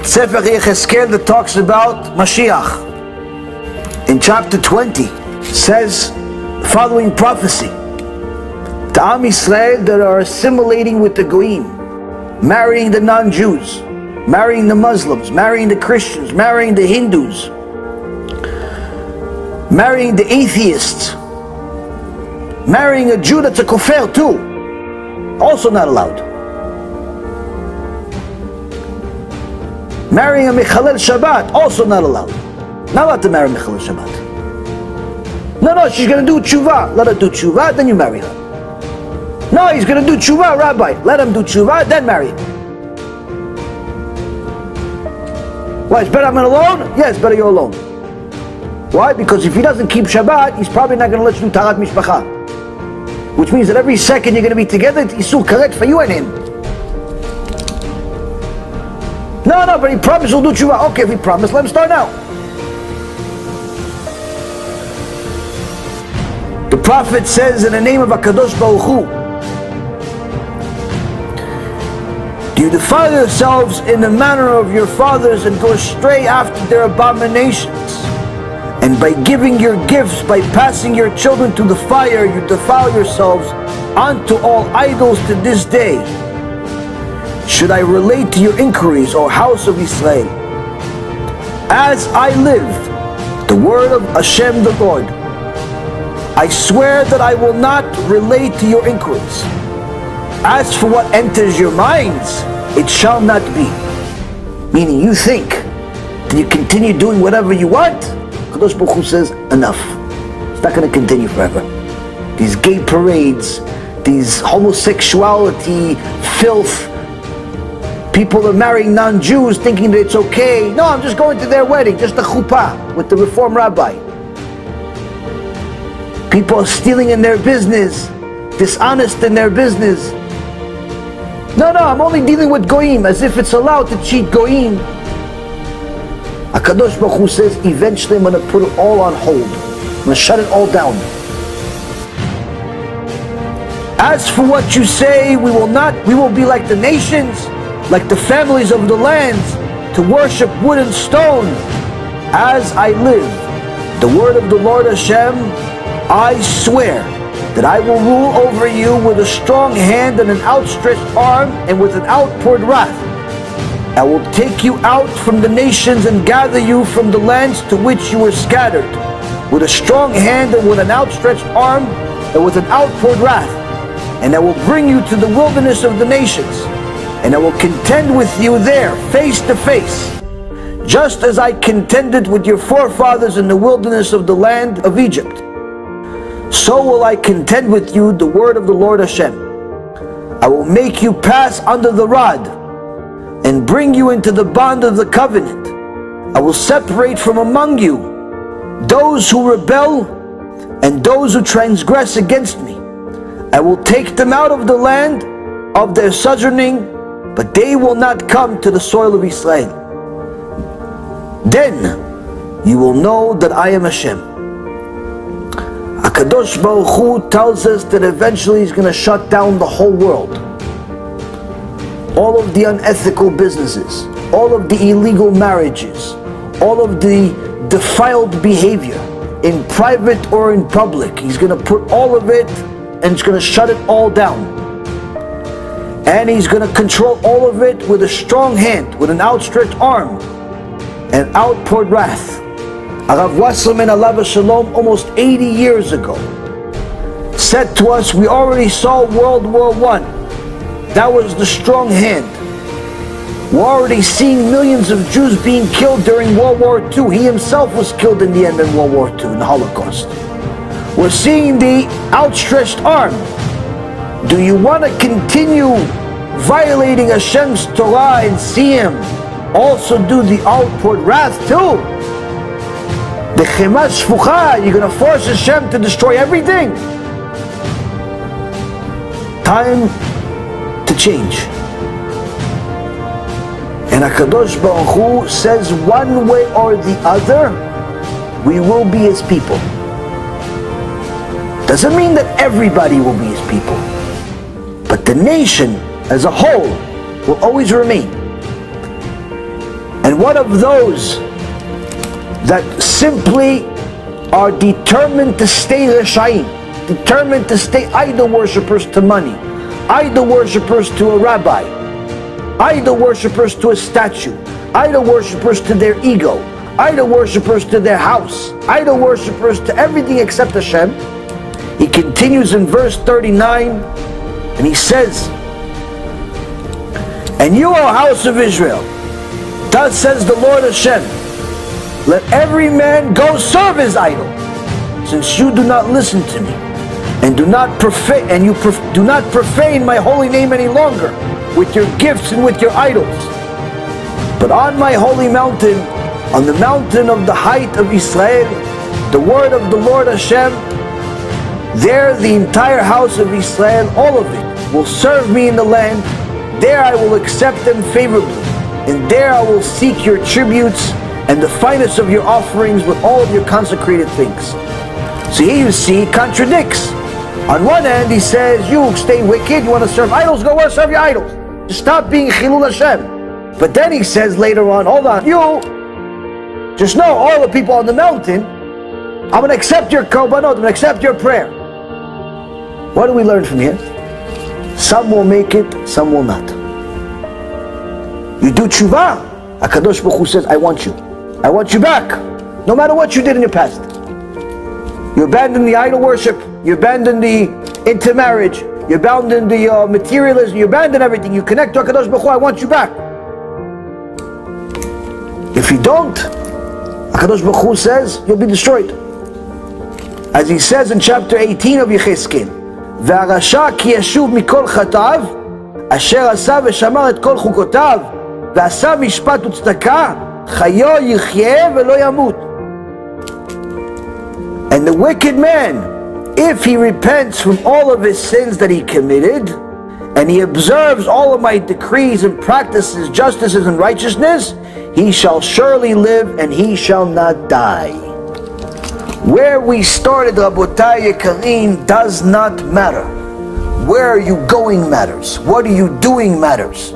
Sefer HESEKIEL that talks about Mashiach. In chapter 20, says following prophecy: the Am Yisrael that are assimilating with the Goyim, marrying the non-Jews, marrying the Muslims, marrying the Christians, marrying the Hindus, marrying the atheists, marrying a Jew that's a kofar too, also not allowed. Marrying a Mechalel Shabbat, also not allowed. Not allowed to marry Mechalel Shabbat. No, she's going to do tshuva. Let her do tshuva, then you marry her. No, he's going to do tshuva, Rabbi. Let him do tshuva, then marry him. Why, it's better I'm alone? Yeah, it's better you're alone. Why? Because if he doesn't keep Shabbat, he's probably not going to let you do Taharat Mishpacha. Which means that every second you're going to be together, it's Isur Karet for you and him. No, but he promised he'll do tshuva. Okay, if he promised, let him start now. The Prophet says in the name of HaKadosh Baruch Hu, do you defile yourselves in the manner of your fathers and go astray after their abominations? And by giving your gifts, by passing your children to the fire, you defile yourselves unto all idols to this day. Should I relate to your inquiries, O house of Israel? As I live, the word of Hashem the Lord, I swear that I will not relate to your inquiries. As for what enters your minds, it shall not be. Meaning you think that you continue doing whatever you want, Kadosh Baruch Hu says, enough. It's not going to continue forever. These gay parades, these homosexuality, filth, people are marrying non-Jews thinking that it's okay. No, I'm just going to their wedding, just a chuppah with the Reform rabbi. People are stealing in their business, dishonest in their business. No, I'm only dealing with Goyim, as if it's allowed to cheat Goyim. HaKadosh Baruch Hu says, eventually I'm going to put it all on hold. I'm going to shut it all down. As for what you say, we will be like the nations, like the families of the lands, to worship wood and stone. As I live, the word of the Lord Hashem, I swear that I will rule over you with a strong hand and an outstretched arm and with an outpoured wrath. I will take you out from the nations and gather you from the lands to which you were scattered, with a strong hand and with an outstretched arm and with an outpoured wrath. And I will bring you to the wilderness of the nations, and I will contend with you there, face to face, just as I contended with your forefathers in the wilderness of the land of Egypt. So will I contend with you, the word of the Lord Hashem. I will make you pass under the rod, and bring you into the bond of the covenant. I will separate from among you those who rebel and those who transgress against me. I will take them out of the land of their sojourning, but they will not come to the soil of Israel. Then you will know that I am Hashem. HaKadosh Baruch Hu tells us that eventually He's going to shut down the whole world. All of the unethical businesses, all of the illegal marriages, all of the defiled behavior in private or in public. He's going to put all of it and He's going to shut it all down. And He's going to control all of it with a strong hand, with an outstretched arm, and outpoured wrath. Arav Wasserman Alav Shalom, almost 80 years ago, said to us, we already saw World War I. That was the strong hand. We're already seeing millions of Jews being killed during World War II. He himself was killed in the end in World War II, in the Holocaust. We're seeing the outstretched arm. Do you want to continue violating Hashem's Torah and see Him also do the outpoured wrath too? The Chema Shfucha, you're going to force Hashem to destroy everything? Time to change. And HaKadosh Baruch Hu says one way or the other, we will be His people. Doesn't mean that everybody will be His people, but the nation as a whole will always remain. And one of those that simply are determined to stay Reshayim, determined to stay idol worshippers to money, idol worshippers to a rabbi, idol worshippers to a statue, idol worshippers to their ego, idol worshippers to their house, idol worshippers to everything except Hashem. He continues in verse 39 and he says, "And you, O house of Israel, thus says the Lord Hashem, let every man go serve his idol, since you do not listen to me, and do not profane my holy name any longer with your gifts and with your idols. But on my holy mountain, on the mountain of the height of Israel, the word of the Lord Hashem, there the entire house of Israel, all of it, will serve me in the land. There I will accept them favorably, and there I will seek your tributes and the finest of your offerings with all of your consecrated things." So here you see, it contradicts. On one hand, he says, you stay wicked, you want to serve idols, go serve your idols. Just stop being Chilul Hashem. But then he says later on, hold on, you just know, all the people on the mountain, I'm going to accept your korbanot, I'm going to accept your prayer. What do we learn from here? Some will make it, some will not. You do tshuva, HaKadosh Baruch Hu says, I want you. I want you back, no matter what you did in your past. You abandon the idol worship, you abandon the intermarriage, you abandon the materialism, you abandon everything, you connect to HaKadosh Baruch Hu, I want you back. If you don't, HaKadosh Baruch Hu says, you'll be destroyed. As he says in chapter 18 of Yecheskel, "Ve'arasha ki yashuv mikol chatav, asher asa ve'shamar et kol chukotav, ve'asa mishpat u'tzedakah, chayo yichyeh ve'lo yamut." And the wicked man, if he repents from all of his sins that he committed, and he observes all of my decrees and practices justices and righteousness, he shall surely live and he shall not die. Where we started, Rabotai Yekarim, does not matter. Where are you going matters. What are you doing matters.